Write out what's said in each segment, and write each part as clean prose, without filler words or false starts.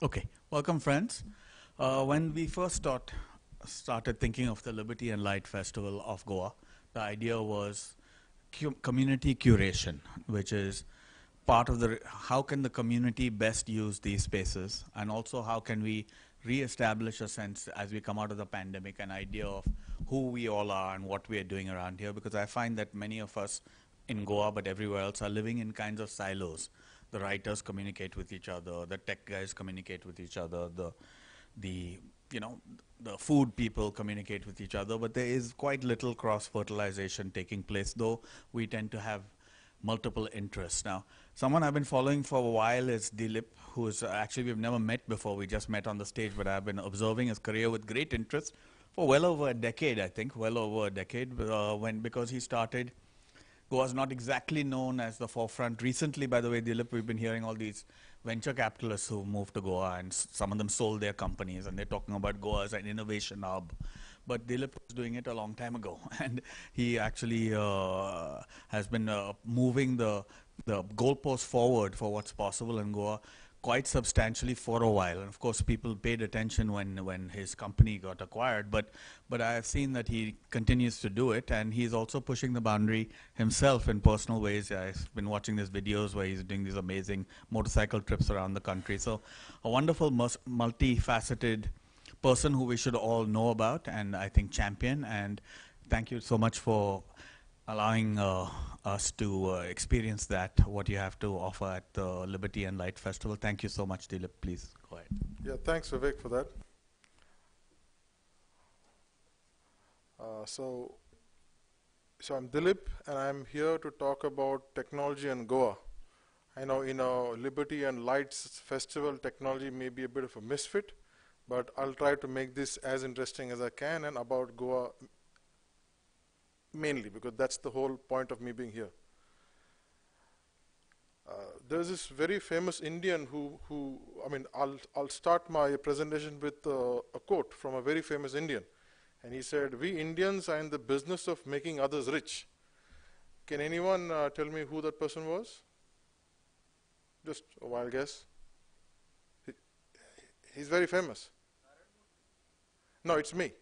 Okay, welcome friends. When we first started thinking of the Liberty and Light Festival of Goa, the idea was community curation, which is part of the how can the community best use these spaces, and also how can we re-establish a sense as we come out of the pandemic, an idea of who we all are and what we are doing around here, because I find that many of us in Goa but everywhere else are living in kinds of silos. The writers communicate with each other, the tech guys communicate with each other, the you know the food people communicate with each other, but there is quite little cross fertilization taking place, though we tend to have multiple interests. Now, someone I've been following for a while is Dilip, who is actually we've never met before. We just met on the stage, but I've been observing his career with great interest for well over a decade. I think well over a decade, because he started. Goa is not exactly known as the forefront. Recently, by the way, Dilip, we've been hearing all these venture capitalists who moved to Goa, and some of them sold their companies, and they're talking about Goa as an innovation hub. But Dilip was doing it a long time ago, and he actually has been moving the goalpost forward for what's possible in Goa quite substantially for a while. And of course, people paid attention when his company got acquired, but I have seen that he continues to do it, and he's also pushing the boundary himself in personal ways. I've been watching these videos where he's doing these amazing motorcycle trips around the country. So a wonderful, multifaceted person who we should all know about, and I think champion. And thank you so much for allowing us to experience that, what you have to offer at the Liberty and Light Festival. Thank you so much, Dilip. Please go ahead. Yeah, thanks, Vivek, for that. So I'm Dilip, and I'm here to talk about technology in Goa. I know in a Liberty and Lights Festival, technology may be a bit of a misfit, but I'll try to make this as interesting as I can and about Goa mainly, because that's the whole point of me being here. There's this very famous Indian I'll start my presentation with a quote from a very famous Indian. And he said, "We Indians are in the business of making others rich." Can anyone tell me who that person was? Just a wild guess. He's very famous. No, it's me.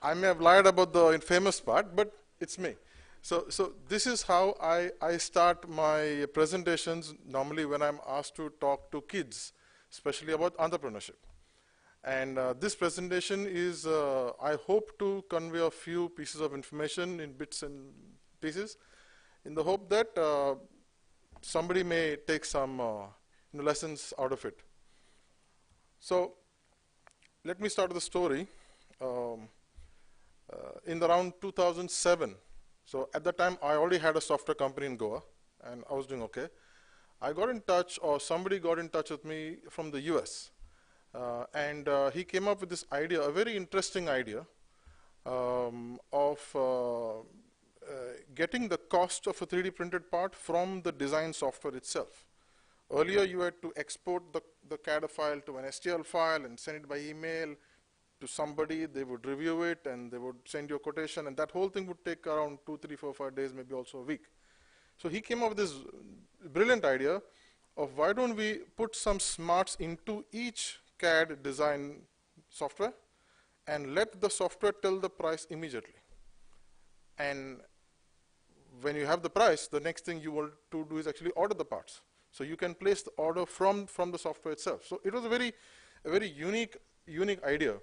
I may have lied about the famous part, but it's me. So this is how I start my presentations normally when I'm asked to talk to kids, especially about entrepreneurship. And this presentation is, I hope to convey a few pieces of information in bits and pieces, in the hope that somebody may take some lessons out of it. So let me start with a story. In around 2007, so at that time I already had a software company in Goa, and I was doing okay. I got in touch, or somebody got in touch with me from the US. And he came up with this idea, a very interesting idea, of getting the cost of a 3D printed part from the design software itself. Earlier, you had to export the CAD file to an STL file and send it by email to somebody. They would review it, and they would send you a quotation, and that whole thing would take around 2, 3, 4, 5 days, maybe also a week. So he came up with this brilliant idea of, why don't we put some smarts into each CAD design software and let the software tell the price immediately. And when you have the price, the next thing you want to do is actually order the parts. So you can place the order from the software itself. So it was a very unique idea.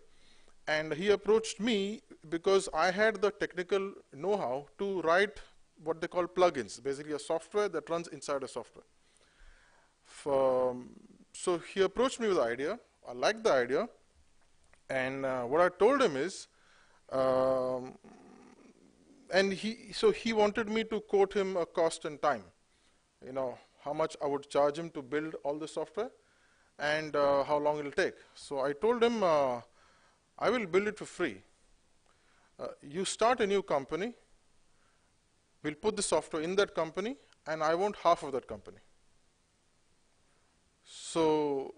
And he approached me because I had the technical know-how to write what they call plugins, basically a software that runs inside a software. So he approached me with the idea. I liked the idea, and what I told him is, so he wanted me to quote him a cost and time, how much I would charge him to build all the software, and how long it'll take. So I told him, I will build it for free. You start a new company, we'll put the software in that company, and I want half of that company. So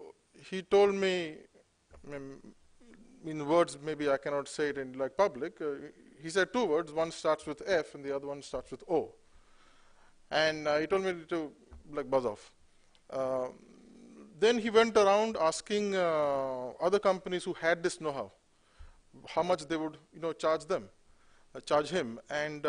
he told me, in words maybe I cannot say it in like public, he said 2 words, one starts with F and the other one starts with O. And he told me to like buzz off. then he went around asking other companies who had this know-how how much they would, charge him, and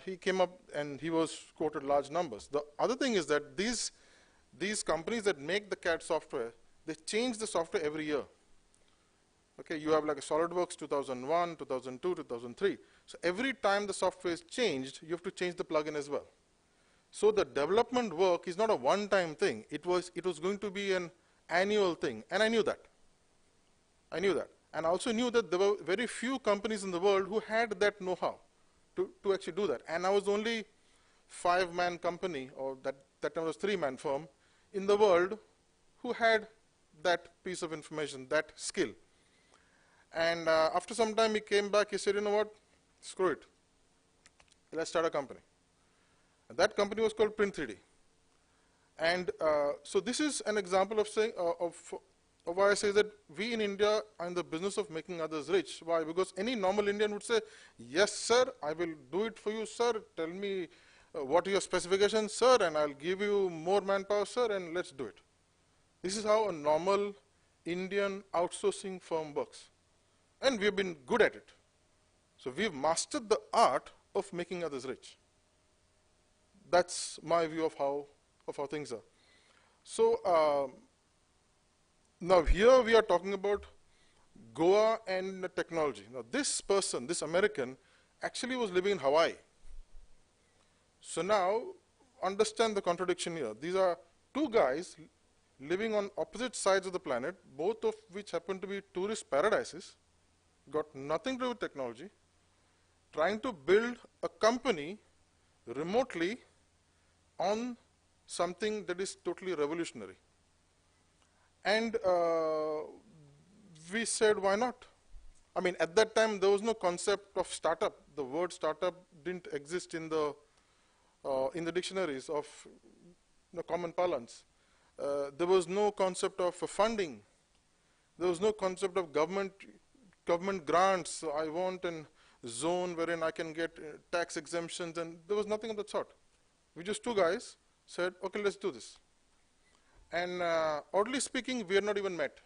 he came up and he was quoted large numbers. The other thing is that these companies that make the CAD software, they change the software every year. Okay, you have like a SolidWorks 2001, 2002, 2003. So every time the software is changed, you have to change the plugin as well. So the development work is not a one-time thing. It was going to be an annual thing, and I knew that. I knew that. And I also knew that there were very few companies in the world who had that know-how to actually do that. And I was the only 5-man company, or that time was 3-man firm, in the world who had that piece of information, that skill. And after some time he came back, he said, you know what, screw it. Let's start a company. And that company was called Print3D. And so this is an example of saying, of why I say that we in India are in the business of making others rich. Why? Because any normal Indian would say, yes, sir, I will do it for you, sir. Tell me what are your specifications, sir, and I'll give you more manpower, sir, and let's do it. This is how a normal Indian outsourcing firm works. And we've been good at it. So we've mastered the art of making others rich. That's my view of how things are. So now here we are talking about Goa and technology. Now this person, this American, actually was living in Hawaii. So now understand the contradiction here. These are two guys living on opposite sides of the planet, both of which happen to be tourist paradises, got nothing to do with technology, trying to build a company remotely on something that is totally revolutionary. And we said, why not? I mean, at that time, there was no concept of startup. The word startup didn't exist in the dictionaries of common parlance. There was no concept of funding. There was no concept of government grants. So I want a zone wherein I can get tax exemptions, and there was nothing of that sort. We just two guys said, okay, let's do this. And oddly speaking, we had not even met.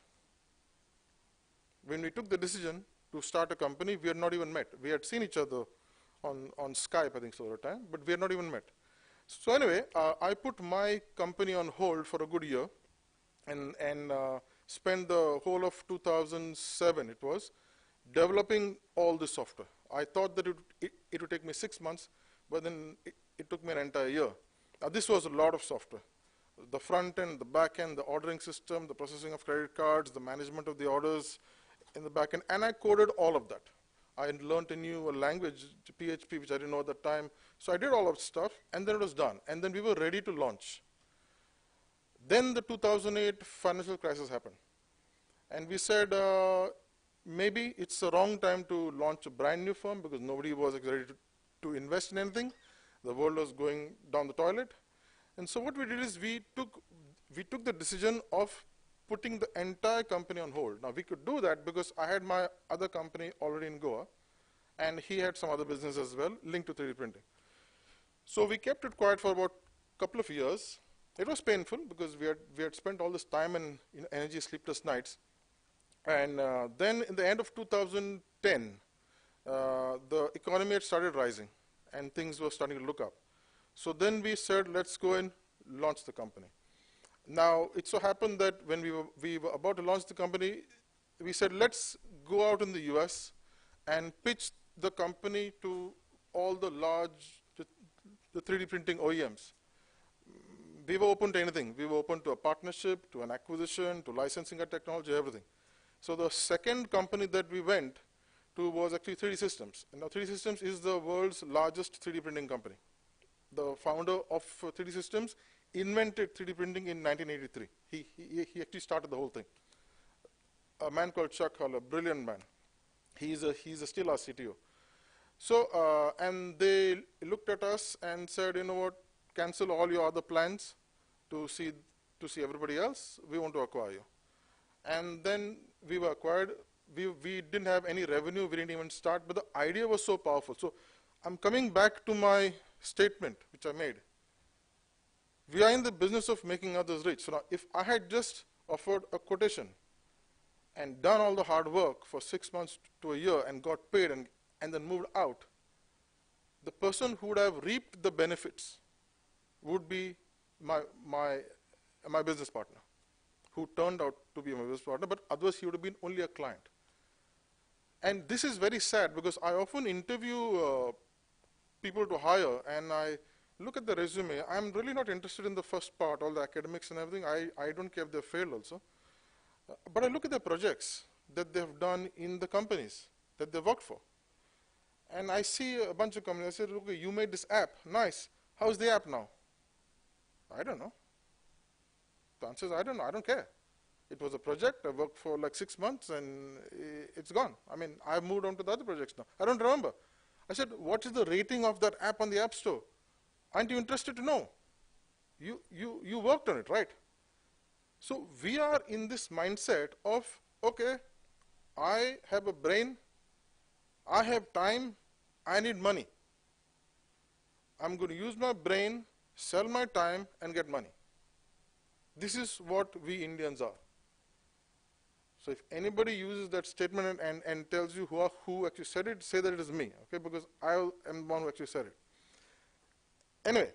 When we took the decision to start a company, we had not even met. We had seen each other on Skype, I think so, at the time, but we had not even met. So anyway, I put my company on hold for a good year and spent the whole of 2007, it was, developing all this software. I thought that it would take me 6 months, but then it took me an entire year. Now this was a lot of software. The front end, the back end, the ordering system, the processing of credit cards, the management of the orders in the back end, and I coded all of that. I learned a new language, PHP, which I didn't know at that time. So I did all of stuff, and then it was done. And then we were ready to launch. Then the 2008 financial crisis happened. And we said, maybe it's the wrong time to launch a brand new firm because nobody was ready to invest in anything. The world was going down the toilet. And so what we did is we took the decision of putting the entire company on hold. Now we could do that because I had my other company already in Goa, and he had some other business as well linked to 3D printing. So we kept it quiet for about a couple of years. It was painful because we had spent all this time and energy, sleepless nights. And then in the end of 2010, the economy had started rising and things were starting to look up. So then we said, let's go and launch the company. Now, it so happened that when we were about to launch the company, we said, let's go out in the US and pitch the company to all the large, the 3D printing OEMs. We were open to anything. We were open to a partnership, to an acquisition, to licensing our technology, everything. So the second company that we went to was actually 3D Systems. And now 3D Systems is the world's largest 3D printing company. The founder of 3D Systems invented 3D printing in 1983. He actually started the whole thing. A man called Chuck Hull, a brilliant man. He's still our CTO. So, and they looked at us and said, you know what, cancel all your other plans to see everybody else. We want to acquire you. And then we were acquired. We didn't have any revenue. We didn't even start, but the idea was so powerful. So I'm coming back to my statement, which I made. We are in the business of making others rich. So now, if I had just offered a quotation and done all the hard work for 6 months to a year and got paid and then moved out, the person who would have reaped the benefits would be my business partner, who turned out to be my business partner, but otherwise he would have been only a client. And this is very sad because I often interview people to hire, and I look at the resume. I'm really not interested in the first part, all the academics and everything. I don't care if they failed also. But I look at the projects that they've done in the companies that they've worked for. And I see a bunch of companies. I say, look, you made this app. Nice. How's the app now? I don't know. The answer is, I don't know. I don't care. It was a project. I worked for like 6 months, and it's gone. I mean, I've moved on to the other projects now. I don't remember. I said, what is the rating of that app on the App Store? Aren't you interested to know? You worked on it, right? So we are in this mindset of, okay, I have a brain, I have time, I need money. I'm going to use my brain, sell my time, and get money. This is what we Indians are. So if anybody uses that statement and tells you who actually said it, say that it is me, okay? Because I am the one who actually said it. Anyway,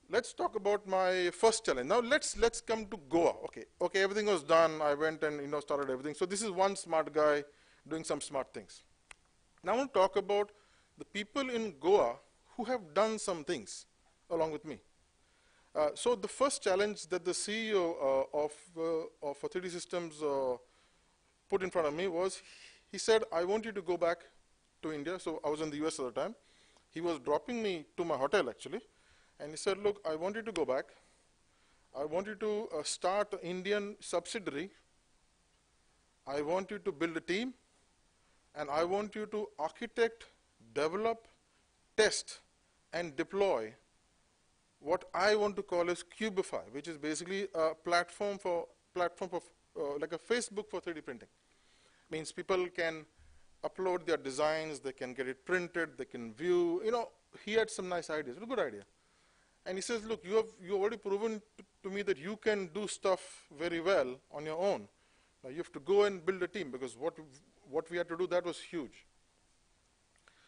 let's talk about my first challenge. Now let's come to Goa. Okay, everything was done. I went and started everything. So this is one smart guy doing some smart things. Now I want to talk about the people in Goa who have done some things along with me. So the first challenge that the CEO of 3D Systems put in front of me was, he said, I want you to go back to India. So I was in the US at the time. He was dropping me to my hotel actually. And he said, look, I want you to go back. I want you to start an Indian subsidiary. I want you to build a team. And I want you to architect, develop, test, and deploy what I want to call as Cubify, which is basically a platform for like a Facebook for 3D printing. Means people can upload their designs, they can get it printed, they can view. He had some nice ideas. It was a good idea. And he says, look, you already proven to me that you can do stuff very well on your own. Now you have to go and build a team, because what we had to do, that was huge.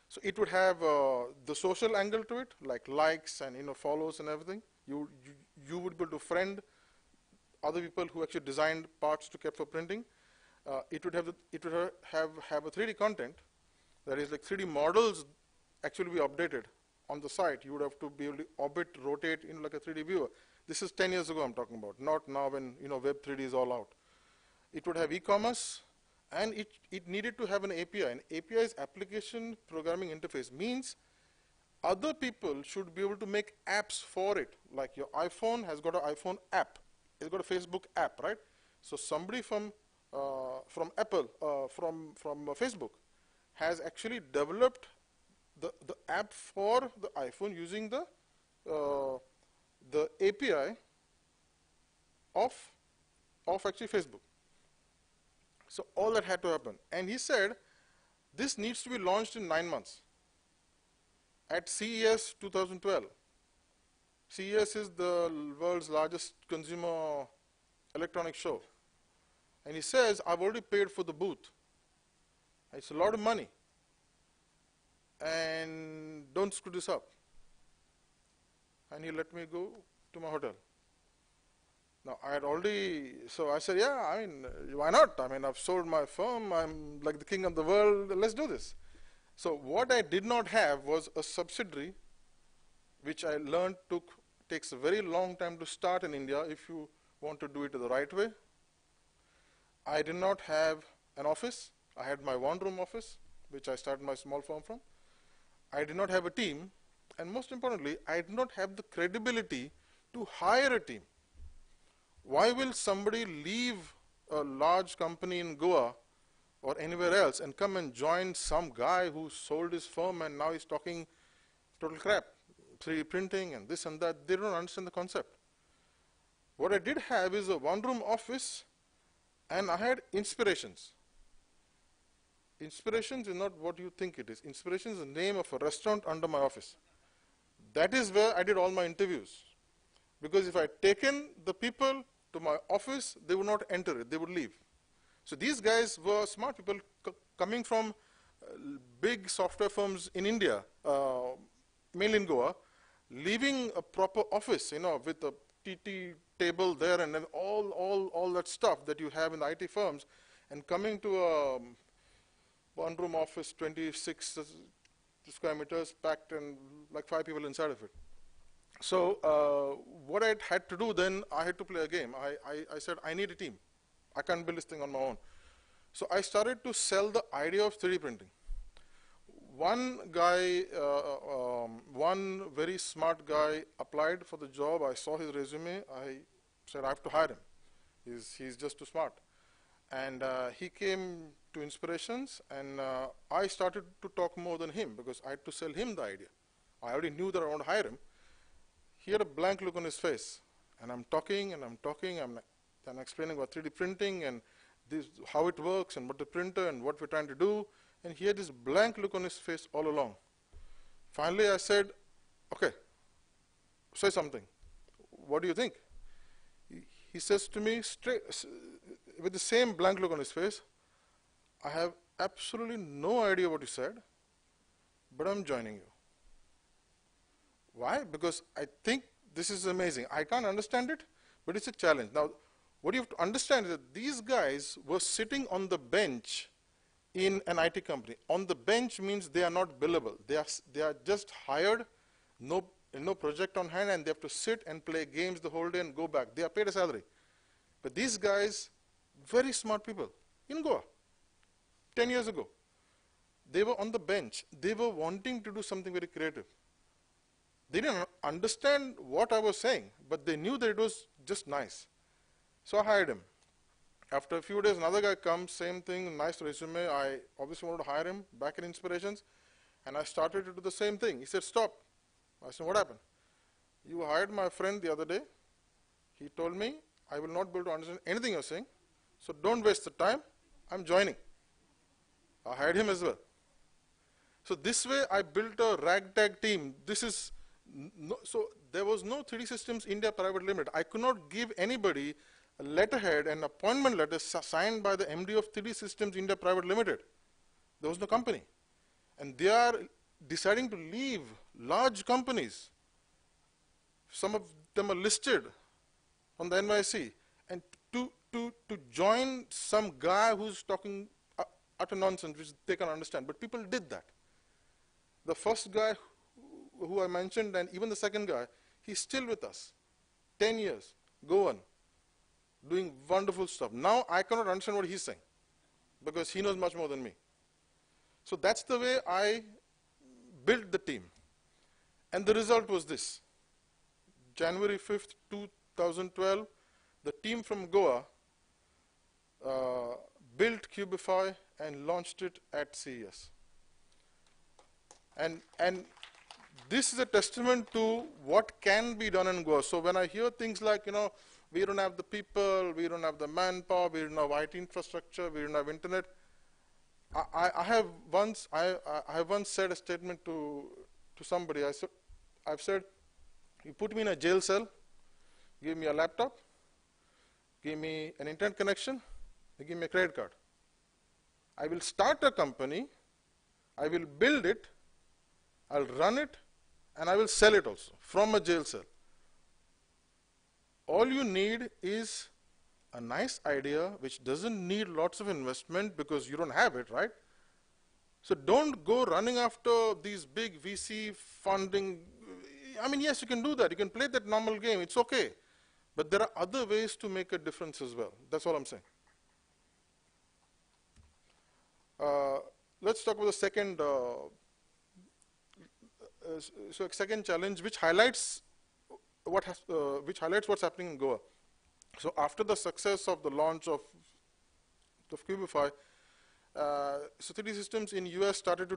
So it would have the social angle to it, like likes and follows and everything. You would be able to friend other people who actually designed parts to kept for printing. It would have a 3D content, that is like 3D models actually be updated on the site. You would have to be able to orbit, rotate like a 3D viewer. This is 10 years ago I'm talking about, not now when Web 3D is all out. It would have e-commerce, and it needed to have an API. An API is application programming interface, means other people should be able to make apps for it. Like your iPhone has got an iPhone app. It's got a Facebook app, right? So somebody from Apple, from Facebook, has actually developed the app for the iPhone using the API of actually Facebook. So all that had to happen. And he said, this needs to be launched in 9 months at CES 2012. CES is the world's largest consumer electronics show. And he says, I've already paid for the booth. It's a lot of money. And don't screw this up. And he let me go to my hotel. Now, I had already, so I said, yeah, I mean, why not? I mean, I've sold my firm. I'm like the king of the world. Let's do this. So what I did not have was a subsidiary, which I learned takes a very long time to start in India if you want to do it the right way. I did not have an office. I had my one-room office, which I started my small firm from. I did not have a team. And most importantly, I did not have the credibility to hire a team. Why will somebody leave a large company in Goa or anywhere else and come and join some guy who sold his firm and now he's talking total crap, 3D printing and this and that? They don't understand the concept. What I did have is a one-room office, and I had Inspirations. Inspirations is not what you think it is. Inspirations is the name of a restaurant under my office. That is where I did all my interviews. Because if I had taken the people to my office, they would not enter it, they would leave. So these guys were smart people coming from big software firms in India, mainly in Goa, leaving a proper office, with a TT table there and then all that stuff that you have in the IT firms, and coming to a one-room office, 26 square meters, packed and like 5 people inside of it. So what I had to do then, I had to play a game. I said, I need a team. I can't build this thing on my own. So I started to sell the idea of 3D printing. One guy, one very smart guy applied for the job. I saw his resume. I said, I have to hire him. He's just too smart. And he came to Inspirations, and I started to talk more than him because I had to sell him the idea. I already knew that I wanted to hire him. He had a blank look on his face, and I'm talking and I'm talking. I'm explaining about 3D printing and how it works and what the printer and what we're trying to do. And he had this blank look on his face all along. Finally, I said, okay, say something. What do you think? He says to me straight, with the same blank look on his face, I have absolutely no idea what you said, but I'm joining you. Why? Because I think this is amazing. I can't understand it, but it's a challenge. Now, what you have to understand is that these guys were sitting on the bench in an IT company. On the bench means they are not billable. They are just hired, no project on hand, and they have to sit and play games the whole day and go back. They are paid a salary. But these guys, very smart people in Goa, 10 years ago, they were on the bench. They were wanting to do something very creative. They didn't understand what I was saying, but they knew that it was just nice. So I hired him. After a few days, another guy comes, same thing, nice resume. I obviously wanted to hire him back in Inspirations, and I started to do the same thing. He said, stop. I said, what happened? You hired my friend the other day. He told me, I will not be able to understand anything you're saying, so don't waste the time. I'm joining. I hired him as well. So this way, I built a ragtag team. So there was no 3D Systems India Private Limited. I could not give anybody a letterhead and appointment letter signed by the MD of 3D Systems India Private Limited. There was no company. And they are deciding to leave large companies. Some of them are listed on the NYSE. And to join some guy who's talking utter nonsense, which they can understand. But people did that. The first guy who I mentioned, and even the second guy, he's still with us. 10 years, Goan, doing wonderful stuff. Now I cannot understand what he's saying because he knows much more than me. So that's the way I built the team. And the result was this. January 5th, 2012, the team from Goa built Cubify and launched it at CES. And this is a testament to what can be done in Goa. So when I hear things like, we don't have the people, we don't have the manpower, we don't have IT infrastructure, we don't have internet. I have once said a statement to somebody. I've said, you put me in a jail cell, give me a laptop, give me an internet connection, and give me a credit card. I will start a company, I will build it, I'll run it, and I will sell it also from a jail cell. All you need is a nice idea which doesn't need lots of investment because you don't have it, right? So don't go running after these big VC funding. I mean, yes, you can do that. You can play that normal game. It's okay. But there are other ways to make a difference as well. That's all I'm saying. Let's talk about the second second challenge, which highlights what's happening in Goa. So after the success of the launch of Cubify, so 3D Systems in US started to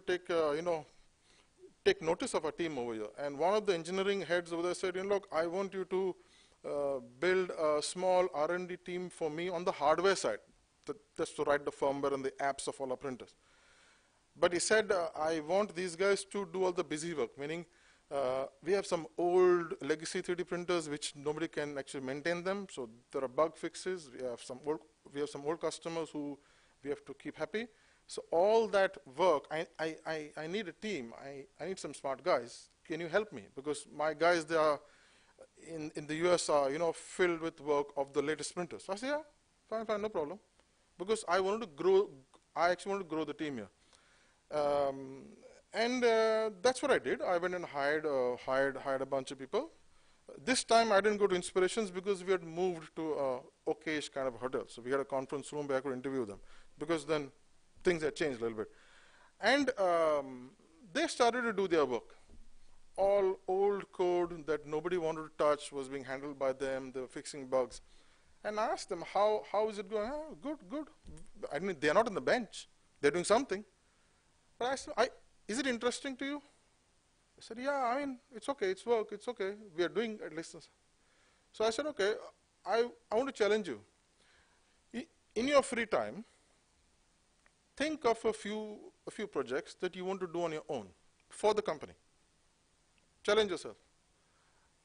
take notice of our team over here. And one of the engineering heads over there said, look, I want you to build a small R&D team for me on the hardware side, just to write the firmware and the apps of all our printers. But he said, I want these guys to do all the busy work, meaning We have some old legacy 3D printers which nobody can actually maintain them, so there are bug fixes. We have some old customers who we have to keep happy. So all that work, I need a team. I need some smart guys. Can you help me? Because my guys, they are in the US are filled with work of the latest printers. So I said, yeah, fine, no problem. Because I wanted to grow. I actually wanted to grow the team here. And that's what I did. I went and hired a bunch of people. This time I didn't go to Inspirations because we had moved to a okayish kind of hotel. So we had a conference room where I could interview them, because then things had changed a little bit. And they started to do their work. All old code that nobody wanted to touch was being handled by them. They were fixing bugs. And I asked them, how is it going? Oh, good. I mean, they're not on the bench. They're doing something. But I asked them, is it interesting to you? I said, yeah, I mean, it's okay, it's work, it's okay. We are doing at least this. So I said, okay, I want to challenge you. In your free time, think of a few projects that you want to do on your own for the company. Challenge yourself.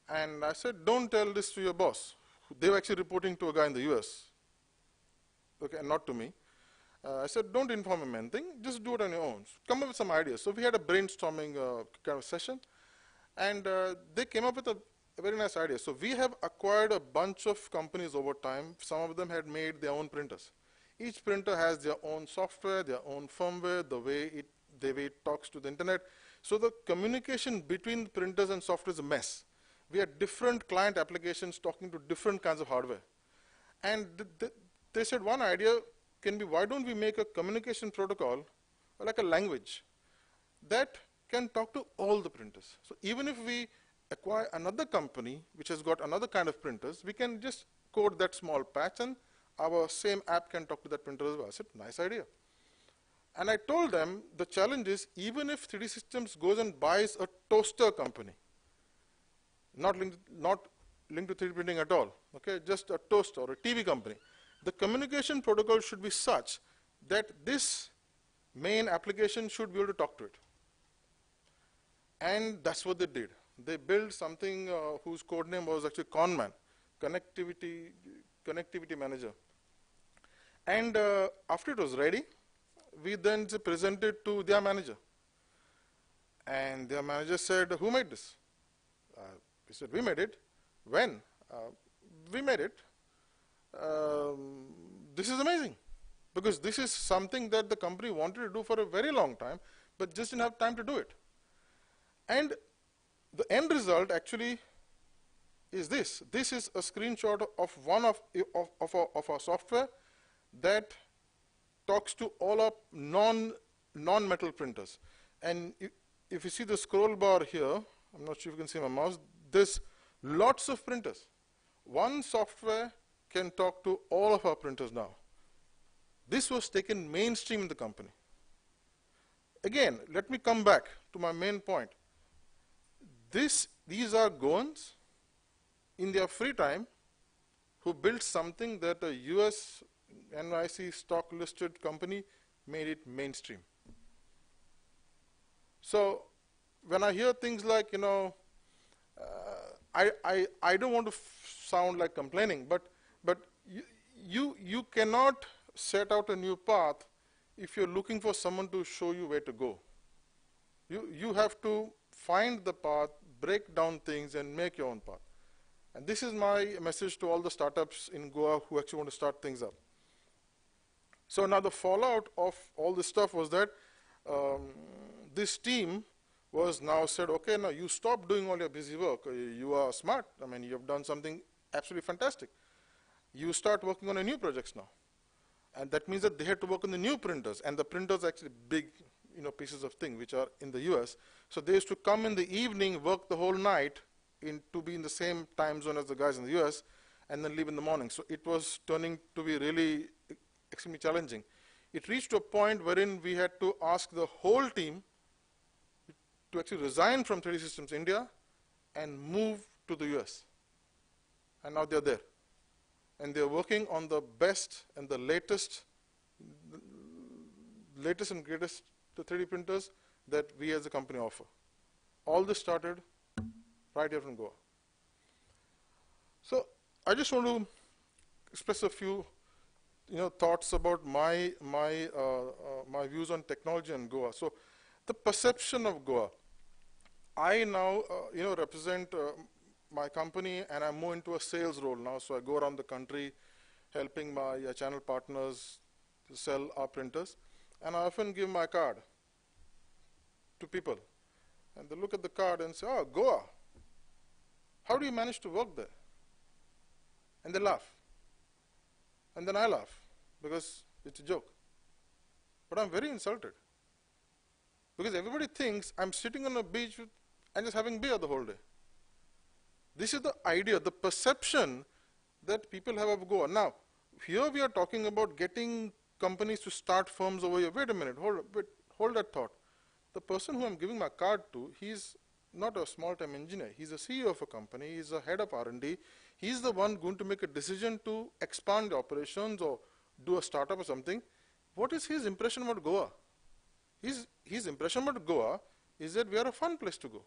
And I said, don't tell this to your boss. They were actually reporting to a guy in the US, okay, and not to me. I said, don't inform him anything, just do it on your own. Come up with some ideas. So we had a brainstorming kind of session, and they came up with a very nice idea. So we have acquired a bunch of companies over time. Some of them had made their own printers. Each printer has their own software, their own firmware, the way it talks to the internet. So the communication between printers and software is a mess. We had different client applications talking to different kinds of hardware. And they said one idea can be, why don't we make a communication protocol, like a language, that can talk to all the printers. So even if we acquire another company which has got another kind of printers, we can just code that small patch and our same app can talk to that printer as well. I said, nice idea. And I told them the challenge is, even if 3D Systems goes and buys a toaster company, not linked to 3D printing at all, okay, just a toaster or a TV company, the communication protocol should be such that this main application should be able to talk to it. And that's what they did. They built something whose code name was actually Conman, Connectivity Manager. And after it was ready, we then presented to their manager. And their manager said, who made this? We said, we made it. When? We made it. This is amazing, because this is something that the company wanted to do for a very long time, but just didn't have time to do it. And the end result actually is this. This is a screenshot of one of our software that talks to all our non-metal printers. And if you see the scroll bar here, I'm not sure if you can see my mouse, there's lots of printers. One software can talk to all of our printers now. This was taken mainstream in the company. Again, let me come back to my main point. These are Goans in their free time who built something that a US NYC stock listed company made it mainstream. So when I hear things like, I don't want to sound like complaining, but you cannot set out a new path if you're looking for someone to show you where to go. You have to find the path, break down things, and make your own path. And this is my message to all the startups in Goa who actually want to start things up. So now the fallout of all this stuff was that this team was now said, okay, now you stop doing all your busy work. You are smart. I mean, you have done something absolutely fantastic. You start working on a new projects now. And that means that they had to work on the new printers. And the printers are actually big pieces of thing which are in the US. So they used to come in the evening, work the whole night to be in the same time zone as the guys in the US, and then leave in the morning. So it was turning to be really extremely challenging. It reached to a point wherein we had to ask the whole team to actually resign from 3D Systems India and move to the US. And now they're there. And they're working on the best and the latest and greatest 3D printers that we as a company offer. All this started right here from Goa. So I just want to express a few thoughts about my views on technology in Goa. So the perception of Goa. I now represent my company, and I'm more into a sales role now. So I go around the country helping my channel partners to sell our printers, and I often give my card to people, and they look at the card and say, "Oh, Goa. How do you manage to work there?" And they laugh. And then I laugh because it's a joke. But I'm very insulted because everybody thinks I'm sitting on a beach and just having beer the whole day. This is the idea, the perception that people have of Goa. Now, here we are talking about getting companies to start firms over here. Wait a minute, hold that thought. The person who I'm giving my card to, he's not a small-time engineer. He's a CEO of a company. He's a head of R&D. He's the one going to make a decision to expand the operations or do a startup or something. What is his impression about Goa? His impression about Goa is that we are a fun place to go.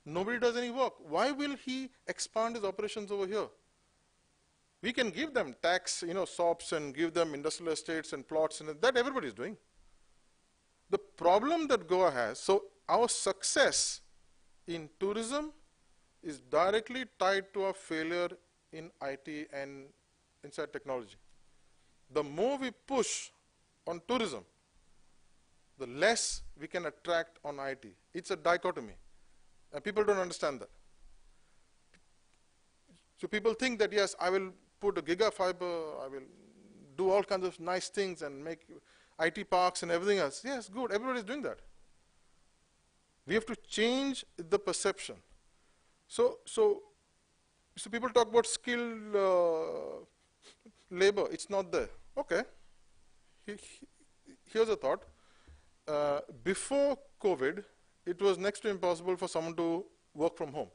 Nobody does any work. Why will he expand his operations over here? We can give them tax, SOPs, and give them industrial estates and plots, and that everybody is doing. The problem that Goa has, so our success in tourism is directly tied to our failure in IT and inside technology. The more we push on tourism, the less we can attract on IT. It's a dichotomy, and people don't understand that. So people think that, yes, I will put a gigafiber, I will do all kinds of nice things and make IT parks and everything else. Yes, good, everybody is doing that. We have to change the perception. So people talk about skilled labor. It's not there. Okay. Here's a thought. Before COVID, it was next to impossible for someone to work from home.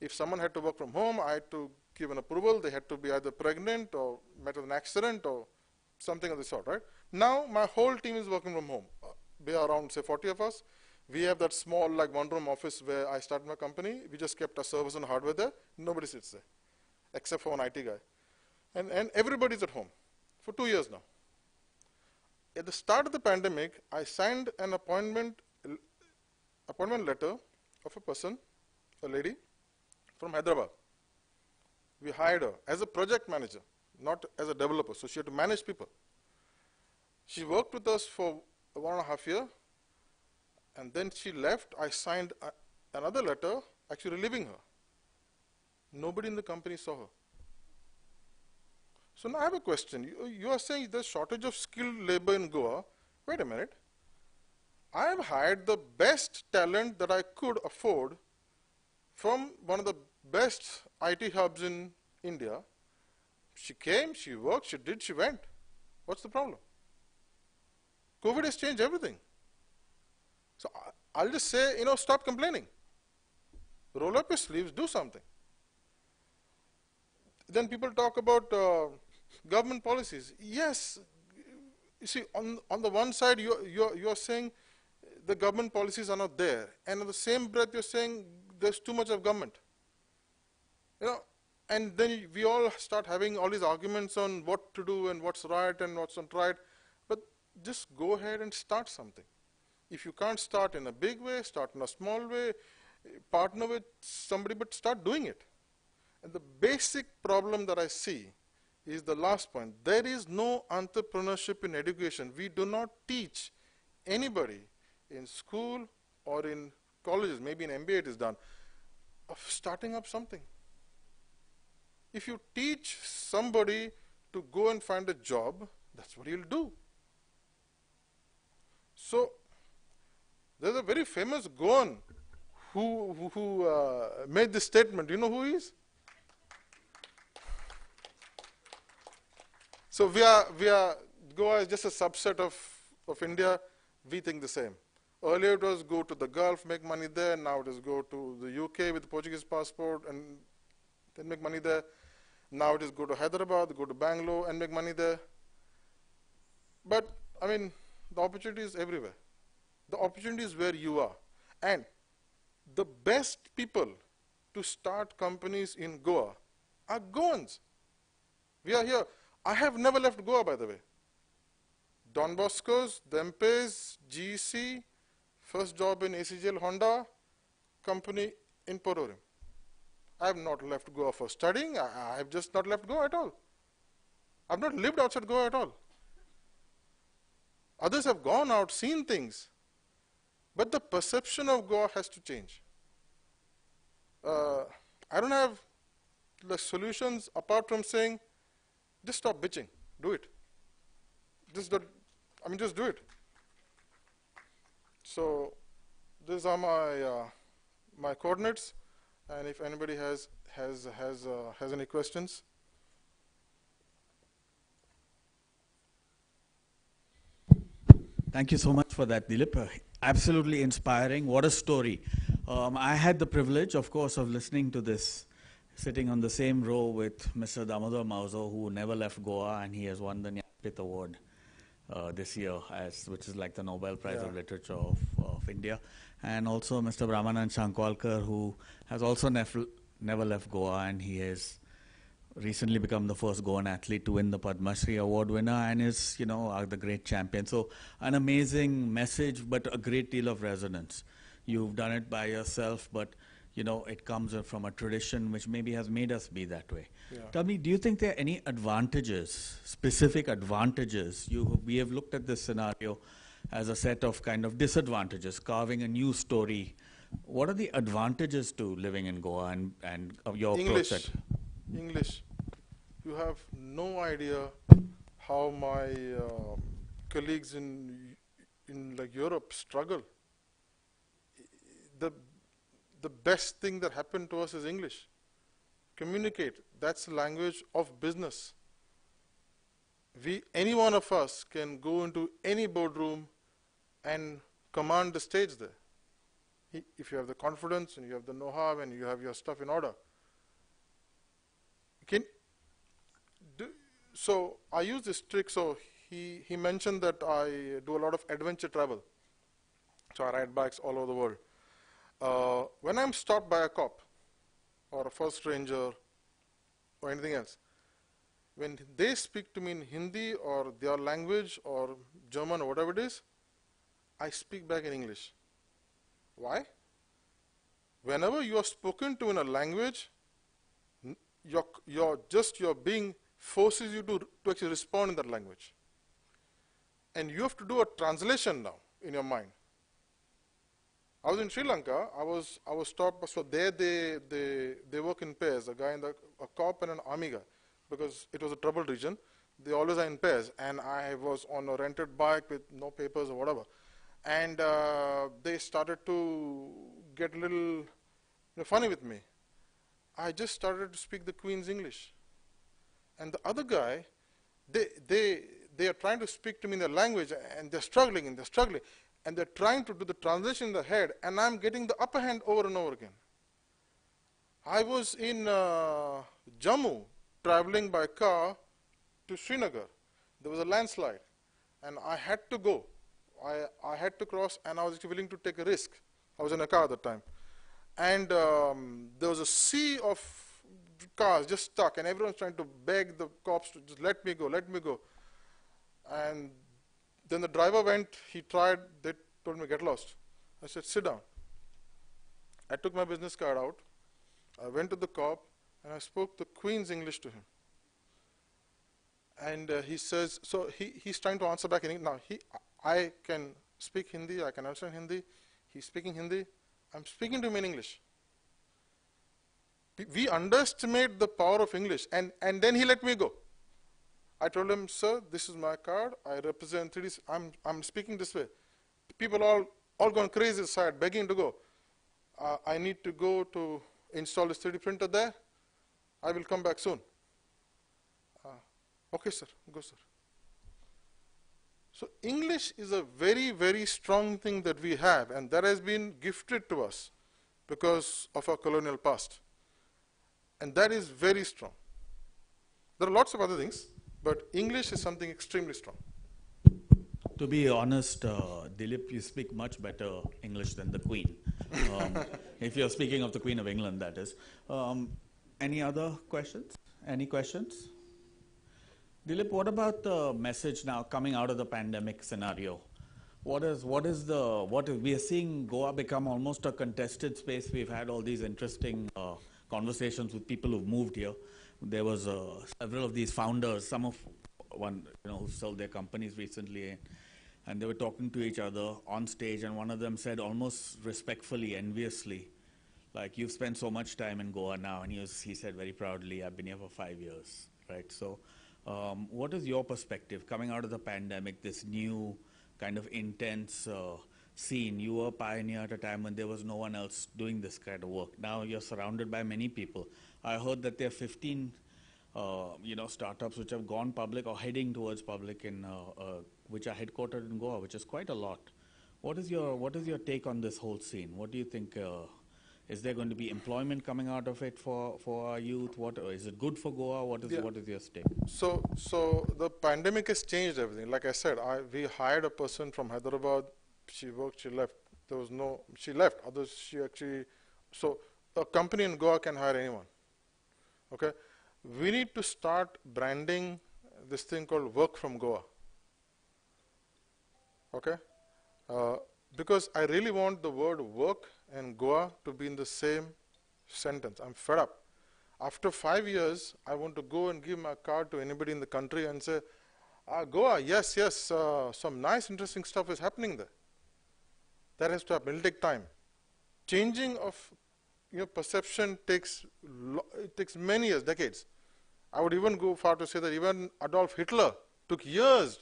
If someone had to work from home, I had to give an approval. They had to be either pregnant or met with an accident or something of the sort, right? Now my whole team is working from home. We are around, say, 40 of us. We have that small, like, one-room office where I started my company. We just kept our servers and hardware there. Nobody sits there, except for one IT guy. And everybody's at home for 2 years now. At the start of the pandemic, I signed an appointment letter of a person, a lady, from Hyderabad. We hired her as a project manager, not as a developer. So she had to manage people. She worked with us for 1.5 years. And then she left. I signed another letter actually relieving her. Nobody in the company saw her. So now I have a question. You are saying there's shortage of skilled labor in Goa. Wait a minute. I have hired the best talent that I could afford from one of the best IT hubs in India. She came, she worked, she did, she went. What's the problem? COVID has changed everything. So I'll just say, stop complaining. Roll up your sleeves, do something. Then people talk about government policies. Yes, you see, on the one side, you're saying the government policies are not there. And in the same breath, you're saying there's too much of government. And then we all start having all these arguments on what to do and what's right and what's not right. But just go ahead and start something. If you can't start in a big way, start in a small way, partner with somebody, but start doing it. And the basic problem that I see is the last point. There is no entrepreneurship in education. We do not teach anybody in school or in colleges, maybe in MBA it is done, of starting up something. If you teach somebody to go and find a job, that's what he'll do. So there's a very famous Goan who made this statement. Do you know who he is? So Goa is just a subset of India. We think the same. Earlier it was go to the Gulf, make money there. Now it is go to the UK with the Portuguese passport and then make money there. Now it is go to Hyderabad, go to Bangalore and make money there. But, I mean, the opportunity is everywhere. The opportunity is where you are. And the best people to start companies in Goa are Goans. We are here. I have never left Goa, by the way. Don Bosco's, Dempes, GEC, first job in ACGL Honda, company in Pororim. I have not left Goa for studying. I have just not left Goa at all. I have not lived outside Goa at all. Others have gone out, seen things. But the perception of Goa has to change. I don't have the solutions apart from saying, just stop bitching, do it. Just do it. So these are my coordinates, and if anybody has any questions. Thank you so much for that, Dilip. Absolutely inspiring. What a story. I had the privilege, of course, of listening to this, sitting on the same row with Mr. Damodar Mauzo, who never left Goa, and he has won the Jnanpith Award this year, which is like the Nobel Prize of Literature of India. And also Mr. Brahmanand Shankwalkar, who has also never left Goa, and he has recently become the first Goan athlete to win the Padma Shri Award winner, and is, the great champion. So an amazing message, but a great deal of resonance. You've done it by yourself, but it comes from a tradition which maybe has made us be that way. Yeah. Tell me, do you think there are any advantages, specific advantages? We have looked at this scenario as a set of kind of disadvantages, carving a new story. What are the advantages to living in Goa and your English. approach? English. You have no idea how my colleagues in like Europe struggle. The best thing that happened to us is English. Communicate. That's the language of business. Any one of us can go into any boardroom and command the stage there. If you have the confidence and you have the know-how and you have your stuff in order. So I use this trick. So he mentioned that I do a lot of adventure travel. So I ride bikes all over the world. When I'm stopped by a cop or a first ranger or anything else, when they speak to me in Hindi or their language or German or whatever it is, I speak back in English. Why? Whenever you are spoken to in a language, your being forces you to actually respond in that language. And you have to do a translation now in your mind. I was in Sri Lanka. I was stopped. So there they work in pairs. A cop and an army guy, because it was a troubled region. They always are in pairs. And I was on a rented bike with no papers or whatever. And they started to get a little funny with me. I just started to speak the Queen's English. And the other guy, they are trying to speak to me in their language, and they're struggling, and they're trying to do the translation in their head, and I'm getting the upper hand over and over again. I was in Jammu, traveling by car to Srinagar. There was a landslide, and I had to go. I had to cross, and I was willing to take a risk. I was in a car at the time. And there was a sea of cars just stuck, and everyone's trying to beg the cops to just let me go, let me go. And then the driver went, he tried, they told me, get lost. I said, sit down. I took my business card out. I went to the cop, and I spoke the Queen's English to him. And he says, so he's trying to answer back in English. Now, I can speak Hindi, I can understand Hindi. He's speaking Hindi. I'm speaking to him in English. We underestimate the power of English, and then he let me go. I told him, sir, this is my card. I represent 3D. I'm speaking this way. People all gone crazy inside, begging to go. I need to go to install this 3D printer there. I will come back soon. Okay, sir. Go, sir. So English is a very, very strong thing that we have, and that has been gifted to us because of our colonial past. And that is very strong. There are lots of other things, but English is something extremely strong. To be honest, Dilip, you speak much better English than the Queen. If you're speaking of the Queen of England, that is. Any other questions? Any questions? Dilip, what about the message now coming out of the pandemic scenario? We are seeing Goa become almost a contested space. We've had all these interesting conversations with people who've moved here. There was several of these founders, some of one, who sold their companies recently, and they were talking to each other on stage, and one of them said almost respectfully, enviously, like, you've spent so much time in Goa now, and he said very proudly, I've been here for 5 years, right? So what is your perspective coming out of the pandemic, this new kind of intense scene? You were a pioneer at a time when there was no one else doing this kind of work. Now you're surrounded by many people. I heard that there are 15 startups which have gone public or heading towards public which are headquartered in Goa, which is quite a lot. What is your take on this whole scene? What do you think? Is there going to be employment coming out of it for our youth? Is it good for Goa? What is your take? So the pandemic has changed everything. Like I said, we hired a person from Hyderabad. She worked, she left. She left. Others, so a company in Goa can hire anyone. Okay? We need to start branding this thing called work from Goa. Okay? Because I really want the word work and Goa to be in the same sentence. I'm fed up. After 5 years, I want to go and give my card to anybody in the country and say, Goa, yes, some nice, interesting stuff is happening there. That has to happen. It'll take time. Changing of perception takes many years, decades. I would even go far to say that even Adolf Hitler took years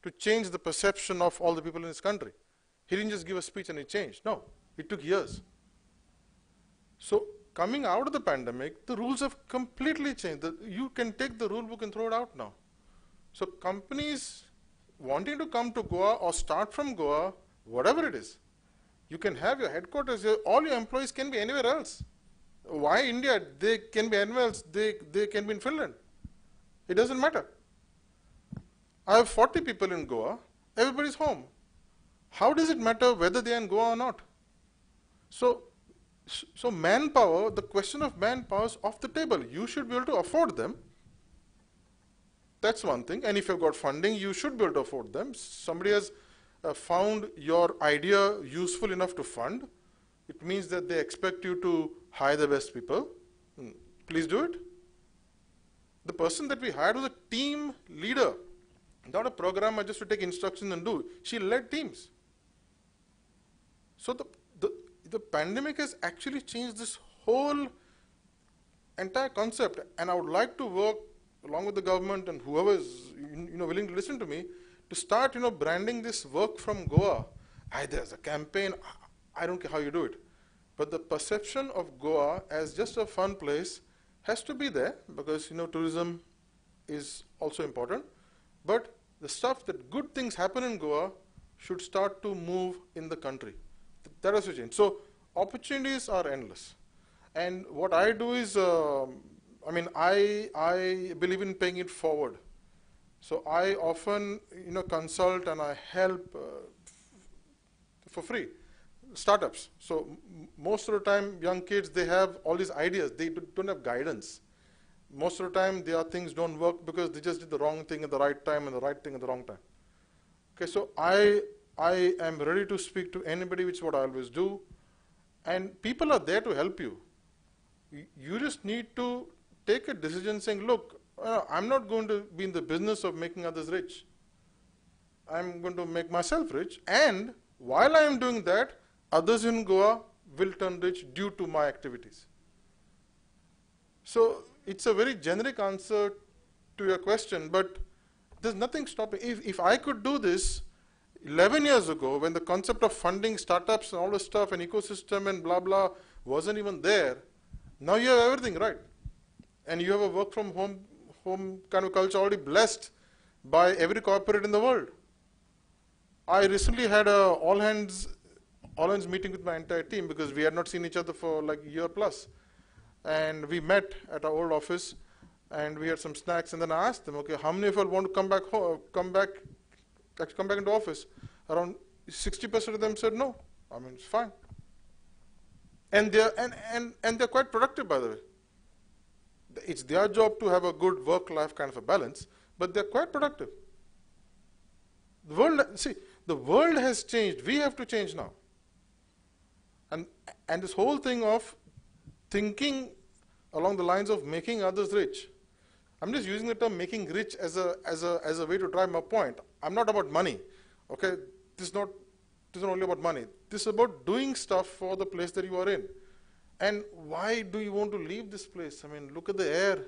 to change the perception of all the people in his country. He didn't just give a speech and it changed. No, it took years. So coming out of the pandemic, the rules have completely changed. You can take the rule book and throw it out now. So companies wanting to come to Goa or start from Goa, whatever it is, you can have your headquarters here. All your employees can be anywhere else. Why India? They can be anywhere else. They can be in Finland. It doesn't matter. I have 40 people in Goa. Everybody's home. How does it matter whether they are in Goa or not? So manpower, the question of manpower is off the table. You should be able to afford them. That's one thing. And if you've got funding, you should be able to afford them. Somebody has found your idea useful enough to fund. It means that they expect you to hire the best people. Please do it. The person that we hired was a team leader, not a programmer just to take instructions and do. She led teams. So the pandemic has actually changed this whole entire concept, and I would like to work along with the government and whoever is willing to listen to me to start branding this work from Goa. Either as a campaign, I don't care how you do it, but the perception of Goa as just a fun place has to be there, because tourism is also important. But the stuff that good things happen in Goa should start to move in the country. That has to change. So opportunities are endless. And what I do is, I believe in paying it forward. So I often, consult and I help for free startups. So most of the time, young kids, they have all these ideas. They don't have guidance. Most of the time, their things don't work because they just did the wrong thing at the right time and the right thing at the wrong time. Okay, so I am ready to speak to anybody, which is what I always do. And people are there to help you. You just need to take a decision saying, look, I'm not going to be in the business of making others rich. I'm going to make myself rich. And while I am doing that, others in Goa will turn rich due to my activities. So it's a very generic answer to your question, but there's nothing stopping. If I could do this 11 years ago, when the concept of funding startups and all this stuff and ecosystem and blah, blah wasn't even there, now you have everything, right? And you have a work from home kind of culture already blessed by every corporate in the world. I recently had a all hands meeting with my entire team because we had not seen each other for like a year plus. And we met at our old office and we had some snacks, and then I asked them, okay, how many of you want to come back into office? Around 60% of them said no. I mean, it's fine. And they're quite productive, by the way. It's their job to have a good work-life kind of a balance, but they're quite productive. The world has changed. We have to change now. And this whole thing of thinking along the lines of making others rich. I'm just using the term making rich as a way to drive my point. I'm not about money. Okay? This is not only about money. This is about doing stuff for the place that you are in. And why do you want to leave this place? I mean, look at the air.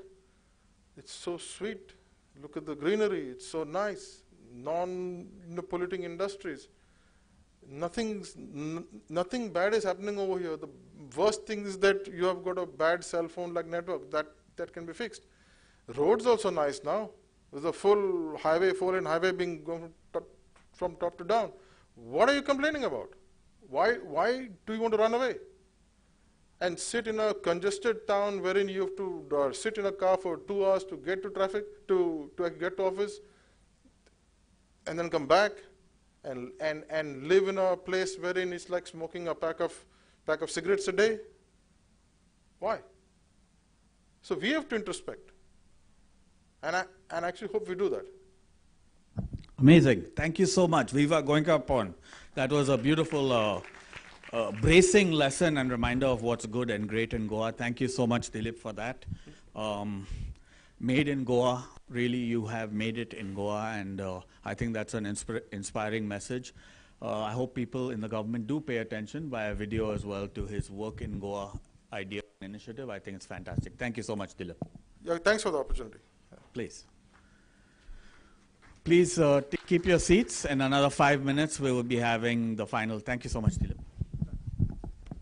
It's so sweet. Look at the greenery. It's so nice. Non-polluting industries. Nothing bad is happening over here. The worst thing is that you have got a bad cell phone like network. That can be fixed. Roads also nice now. There's a full highway, 4-lane highway being going from top to down. What are you complaining about? Why do you want to run away? And sit in a congested town wherein you have to sit in a car for 2 hours to get to traffic, to get to office, and then come back and live in a place wherein it's like smoking a pack of cigarettes a day? Why? So we have to introspect. And I actually hope we do that. Amazing. Thank you so much. Viva Goenka. That was a beautiful bracing lesson and reminder of what's good and great in Goa. Thank you so much, Dilip, for that. Made in Goa, really you have made it in Goa, and I think that's an inspiring message. I hope people in the government do pay attention via video as well to his work in Goa idea and initiative. I think it's fantastic. Thank you so much, Dilip. Yeah, thanks for the opportunity. Please. Please keep your seats. In another 5 minutes, we will be having the final. Thank you so much, Dilip.